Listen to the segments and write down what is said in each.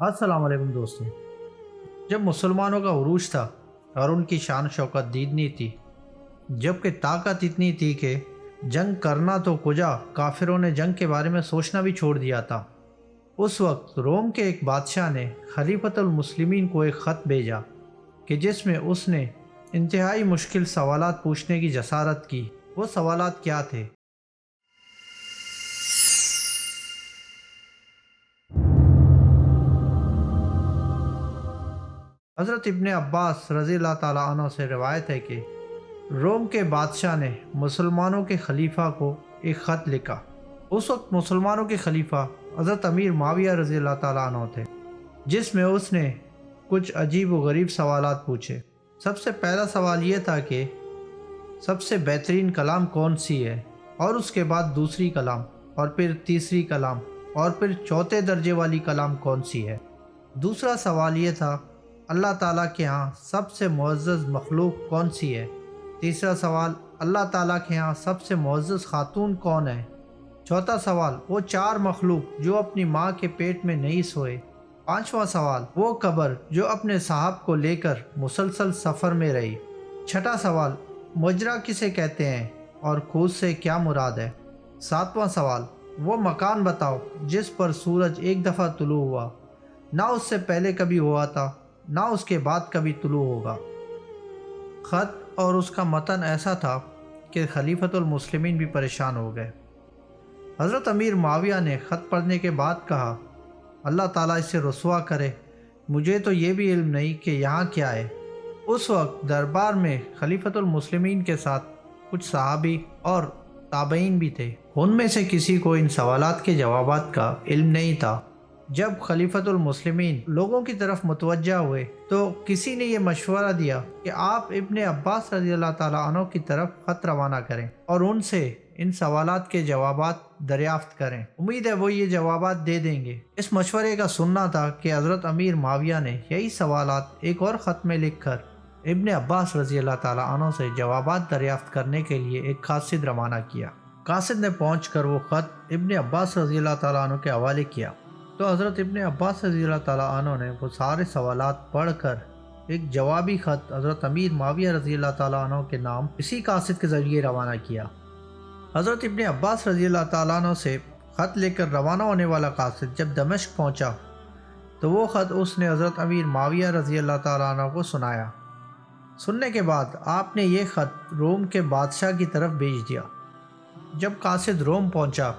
السلام علیکم دوستوں۔ جب مسلمانوں کا عروج تھا اور ان کی شان و شوکت دیدنی تھی، جب کہ طاقت اتنی تھی کہ جنگ کرنا تو کجا کافروں نے جنگ کے بارے میں سوچنا بھی چھوڑ دیا تھا، اس وقت روم کے ایک بادشاہ نے خلیفۃ المسلمین کو ایک خط بھیجا کہ جس میں اس نے انتہائی مشکل سوالات پوچھنے کی جسارت کی۔ وہ سوالات کیا تھے؟ حضرت ابن عباس رضی اللہ تعالیٰ عنہ سے روایت ہے کہ روم کے بادشاہ نے مسلمانوں کے خلیفہ کو ایک خط لکھا۔ اس وقت مسلمانوں کے خلیفہ حضرت امیر معاویہ رضی اللہ تعالیٰ عنہ تھے، جس میں اس نے کچھ عجیب و غریب سوالات پوچھے۔ سب سے پہلا سوال یہ تھا کہ سب سے بہترین کلام کون سی ہے، اور اس کے بعد دوسری کلام، اور پھر تیسری کلام، اور پھر چوتھے درجے والی کلام کون سی ہے۔ دوسرا سوال یہ تھا اللہ تعالیٰ کے ہاں سب سے معزز مخلوق کون سی ہے۔ تیسرا سوال اللہ تعالیٰ کے ہاں سب سے معزز خاتون کون ہے۔ چوتھا سوال وہ چار مخلوق جو اپنی ماں کے پیٹ میں نہیں سوئے۔ پانچواں سوال وہ قبر جو اپنے صاحب کو لے کر مسلسل سفر میں رہی۔ چھٹا سوال مجرا کسے کہتے ہیں اور کھوج سے کیا مراد ہے۔ ساتواں سوال وہ مکان بتاؤ جس پر سورج ایک دفعہ طلوع ہوا، نہ اس سے پہلے کبھی ہوا تھا نہ اس کے بعد کبھی طلوع ہوگا۔ خط اور اس کا متن ایسا تھا کہ خلیفۃ المسلمین بھی پریشان ہو گئے۔ حضرت امیر معاویہ نے خط پڑھنے کے بعد کہا اللہ تعالیٰ اسے رسوا کرے، مجھے تو یہ بھی علم نہیں کہ یہاں کیا ہے۔ اس وقت دربار میں خلیفۃ المسلمین کے ساتھ کچھ صحابی اور تابعین بھی تھے۔ ان میں سے کسی کو ان سوالات کے جوابات کا علم نہیں تھا۔ جب خلیفۃ المسلمین لوگوں کی طرف متوجہ ہوئے تو کسی نے یہ مشورہ دیا کہ آپ ابن عباس رضی اللہ تعالیٰ عنہ کی طرف خط روانہ کریں اور ان سے ان سوالات کے جوابات دریافت کریں، امید ہے وہ یہ جوابات دے دیں گے۔ اس مشورے کا سننا تھا کہ حضرت امیر معاویہ نے یہی سوالات ایک اور خط میں لکھ کر ابن عباس رضی اللہ تعالیٰ عنہ سے جوابات دریافت کرنے کے لیے ایک قاصد روانہ کیا۔ قاصد نے پہنچ کر وہ خط ابن عباس رضی اللہ تعالیٰ عنہ کے حوالے کیا تو حضرت ابن عباس رضی اللہ تعالیٰ عنہ نے وہ سارے سوالات پڑھ کر ایک جوابی خط حضرت امیر معاویہ رضی اللہ تعالیٰ عنہ کے نام اسی قاصد کے ذریعے روانہ کیا۔ حضرت ابن عباس رضی اللہ تعالیٰ عنہ سے خط لے کر روانہ ہونے والا قاصد جب دمشق پہنچا تو وہ خط اس نے حضرت امیر معاویہ رضی اللہ تعالیٰ عنہ کو سنایا۔ سننے کے بعد آپ نے یہ خط روم کے بادشاہ کی طرف بھیج دیا۔ جب قاصد روم پہنچا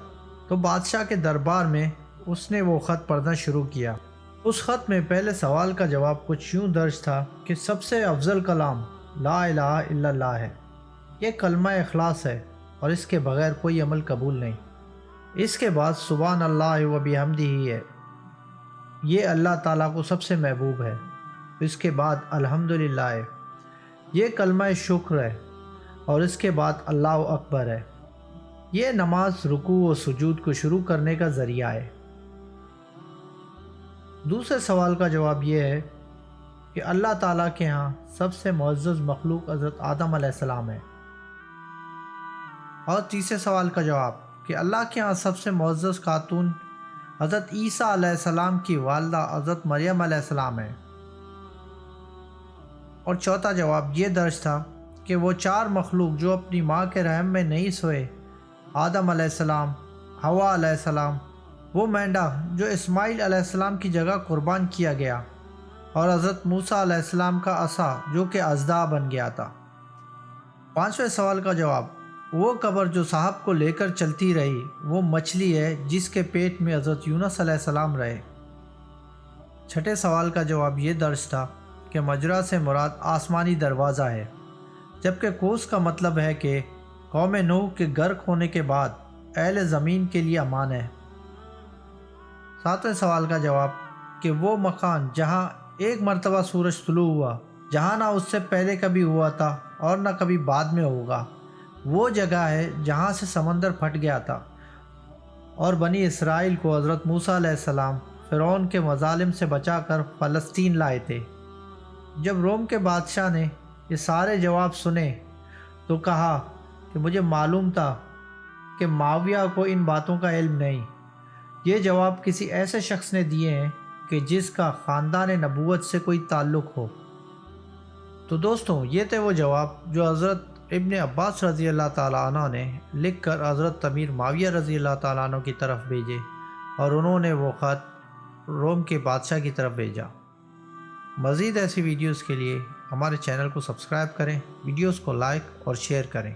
تو بادشاہ کے دربار میں اس نے وہ خط پڑھنا شروع کیا۔ اس خط میں پہلے سوال کا جواب کچھ یوں درج تھا کہ سب سے افضل کلام لا الہ الا اللہ ہے، یہ کلمہ اخلاص ہے اور اس کے بغیر کوئی عمل قبول نہیں۔ اس کے بعد سبحان اللہ و بحمدہ ہے، یہ اللہ تعالیٰ کو سب سے محبوب ہے۔ اس کے بعد الحمدللہ ہے، یہ کلمہ شکر ہے، اور اس کے بعد اللہ اکبر ہے، یہ نماز رکوع و سجود کو شروع کرنے کا ذریعہ ہے۔ دوسرے سوال کا جواب یہ ہے کہ اللہ تعالیٰ کے ہاں سب سے معزز مخلوق حضرت آدم علیہ السلام ہے، اور تیسرے سوال کا جواب کہ اللہ کے ہاں سب سے معزز خاتون حضرت عیسیٰ علیہ السلام کی والدہ حضرت مریم علیہ السلام ہے، اور چوتھا جواب یہ درج تھا کہ وہ چار مخلوق جو اپنی ماں کے رحم میں نہیں سوئے، آدم علیہ السلام، حوا علیہ السلام، وہ مینڈا جو اسماعیل علیہ السلام کی جگہ قربان کیا گیا، اور حضرت موسیٰ علیہ السلام کا عصا جو کہ اژدہا بن گیا تھا۔ پانچویں سوال کا جواب وہ قبر جو صاحب کو لے کر چلتی رہی، وہ مچھلی ہے جس کے پیٹ میں حضرت یونس علیہ السلام رہے۔ چھٹے سوال کا جواب یہ درج تھا کہ مجرا سے مراد آسمانی دروازہ ہے، جبکہ کوس کا مطلب ہے کہ قوم نوح کے غرق ہونے کے بعد اہل زمین کے لیے امان ہے۔ ساتویں سوال کا جواب کہ وہ مکان جہاں ایک مرتبہ سورج طلوع ہوا، جہاں نہ اس سے پہلے کبھی ہوا تھا اور نہ کبھی بعد میں ہوگا، وہ جگہ ہے جہاں سے سمندر پھٹ گیا تھا اور بنی اسرائیل کو حضرت موسیٰ علیہ السلام فرعون کے مظالم سے بچا کر فلسطین لائے تھے۔ جب روم کے بادشاہ نے یہ سارے جواب سنے تو کہا کہ مجھے معلوم تھا کہ معاویہ کو ان باتوں کا علم نہیں، یہ جواب کسی ایسے شخص نے دیے ہیں کہ جس کا خاندان نبوت سے کوئی تعلق ہو۔ تو دوستوں، یہ تھے وہ جواب جو حضرت ابن عباس رضی اللہ تعالیٰ عنہ نے لکھ کر حضرت امیر معاویہ رضی اللہ تعالیٰ عنہ کی طرف بھیجے، اور انہوں نے وہ خط روم کے بادشاہ کی طرف بھیجا۔ مزید ایسی ویڈیوز کے لیے ہمارے چینل کو سبسکرائب کریں، ویڈیوز کو لائک اور شیئر کریں۔